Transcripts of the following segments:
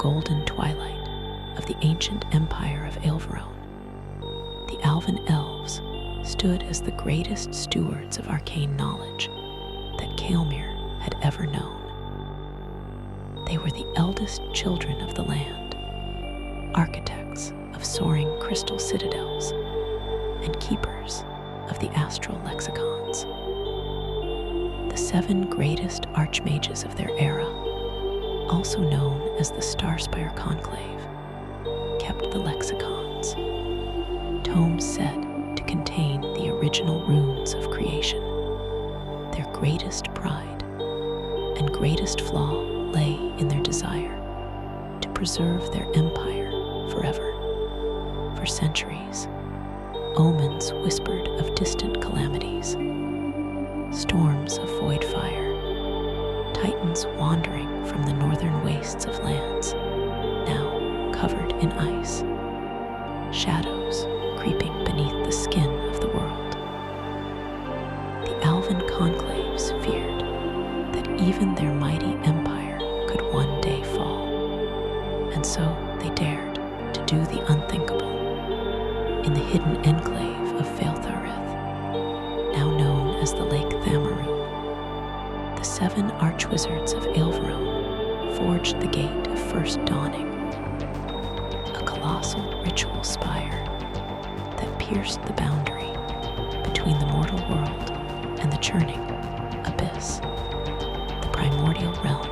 golden twilight of the ancient empire of Aelvarone, the Alven elves stood as the greatest stewards of arcane knowledge that Caelmere had ever known. They were the eldest children of the land, architects of soaring crystal citadels, and keepers of the astral lexicons. The 7 greatest archmages of their era, also known as the Starspire Conclave, kept the lexicons, tomes said to contain the original runes of creation. Their greatest pride and greatest flaw lay in their desire to preserve their empire forever. For centuries, omens whispered of distant calamities, storms of void fire, titans wandering from the northern wastes of lands, now covered in ice, shadows creeping beneath the skin of the world. The Alven conclaves feared that even their mighty empire could one day fall, and so they dared to do the unthinkable. In the hidden enclave of Faelthareth, now known as the Lake Thamarune, the 7 archwizards of Aelvarone forged the gate of first dawning, a colossal ritual spire that pierced the boundary between the mortal world and the churning abyss, the primordial realm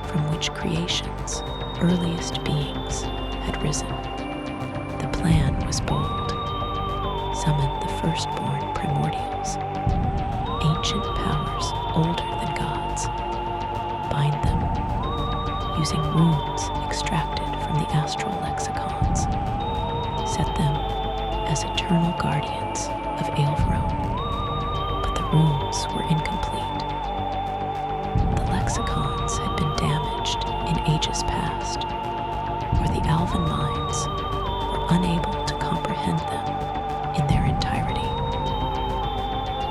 from which creation's earliest beings had risen. The plan was bold. Summon the Firstborn Primordials, ancient powers older than gods. Bind them using runes extracted from the astral lexicons. Set them as eternal guardians of Aelvarone. But the runes were incomplete. The lexicons had been damaged in ages past, or the Alven minds were unable to comprehend them in their entirety.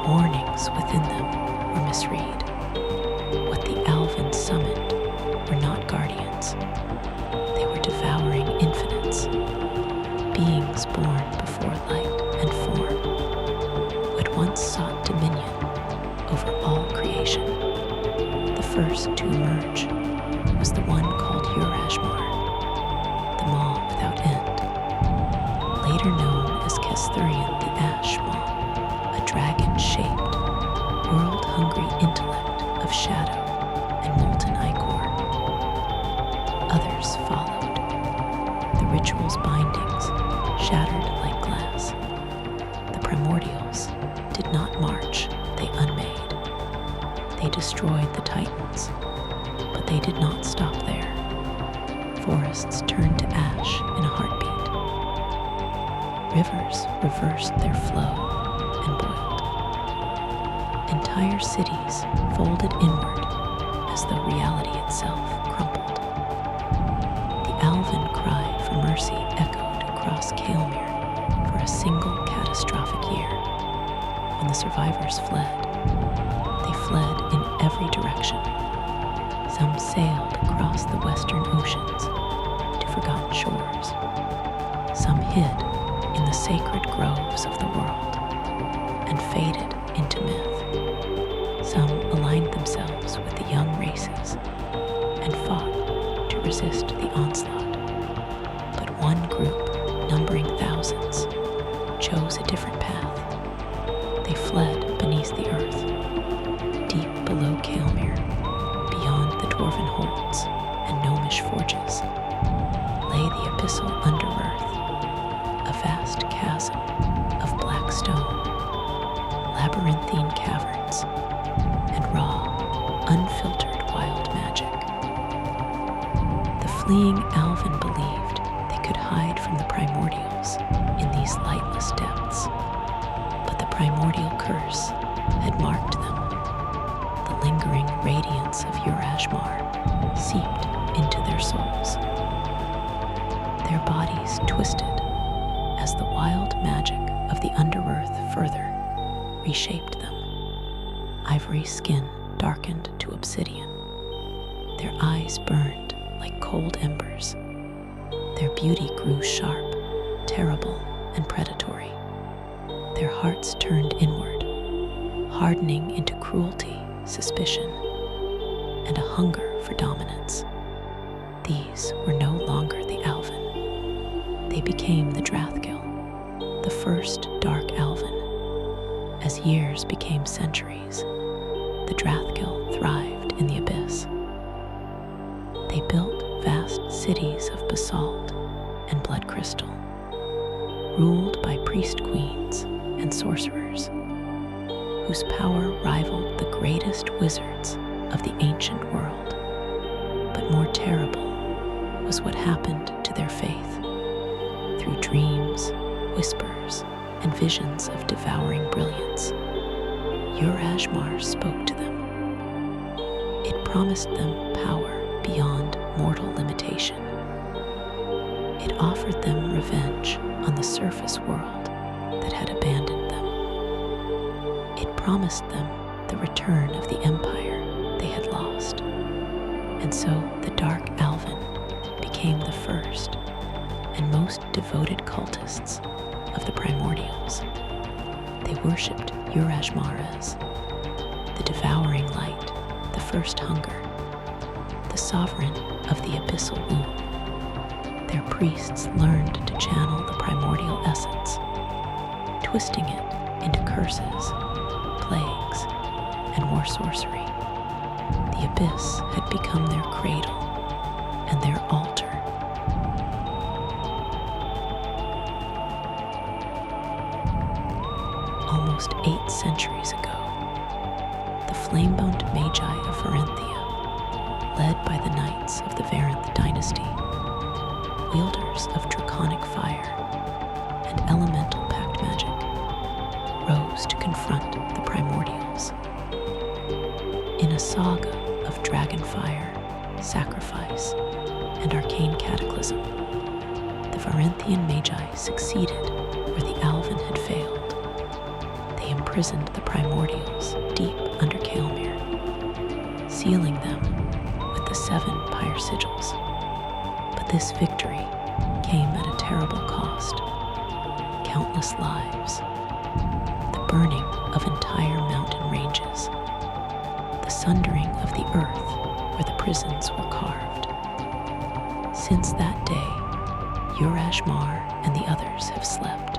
Warnings within them were misread. What the Alven summoned were not guardians. They were devouring infinites, beings born before light and form, who had once sought dominion over all creation. The first to emerge was the one called Urazh-Mar, the Maw without end, later known as Caelmere the Ash Maw, a dragon-shaped, world-hungry intellect of shadow and molten ichor. Others followed, the ritual's bindings shattered like glass. The primordials did not march, they unmade. They destroyed the titans, but they did not stop there. Forests turned to ash in a heartbeat. Rivers reversed their flow and boiled. Entire cities folded inward as though reality itself crumpled. The Alven cry for mercy echoed across Caelmere for a single catastrophic year. When the survivors fled, they fled in every direction. Some sailed across the western oceans to forgotten shores. Some hid in the sacred groves of the world and faded into myth. Some aligned themselves with the young races and fought to resist the onslaught. But one group, numbering thousands, chose a different path. They fled beneath the earth, deep below Caelmere, beyond the dwarven holds and gnomish forges, lay the abyssal underearth, a vast chasm of black stone, labyrinthine caverns, and raw, unfiltered wild magic. The fleeing Alven believed they could hide from the primordials in these lightless depths, but the primordial curse had marked them. The lingering radiance of Urazh-Mar seeped into their souls. Their bodies twisted as the wild magic of the underearth further reshaped them. Ivory skin darkened to obsidian. Their eyes burned like cold embers. Their beauty grew sharp, terrible, and predatory. Their hearts turned inward, hardening into cruelty, suspicion, and a hunger for dominance. These were no longer the Alven. They became the Drathgil, the first Dark Alven. As years became centuries, the Drathgil thrived in the abyss. They built vast cities of basalt and blood crystal, ruled by priest queens and sorcerers, whose power rivaled the greatest wizards of the ancient world. But more terrible was what happened to their faith. Through dreams, whispers, and visions of devouring brilliance, Urazh-Mar spoke to them. It promised them power beyond mortal limitation. It offered them revenge on the surface world that had abandoned them. It promised them the return of the empire they had lost. And so the Dark Alven became the first and most devoted cultists of the Primordials. They worshipped Urazh-Mar as the devouring light, the first hunger, the sovereign of the abyssal womb. Their priests learned to channel the primordial essence, twisting it into curses, plagues, and war sorcery. The abyss had become their cradle and their altar. Almost 8 centuries ago, the flame-bound Magi of Varenthia, led by the knights of the Varenth dynasty, wielders of draconic fire and elemental pact magic, rose to confront the Primordials. In a saga of dragonfire, sacrifice, and arcane cataclysm, the Varenthian Magi succeeded where the Alven had failed. They imprisoned the Primordials deep under Caelmere, sealing them with the 7 pyre sigils. But this victory came at a terrible cost. Countless lives, the burning of entire mountain ranges, the sundering of the earth where the prisons were carved. Since that day, Urazh-Mar and the others have slept,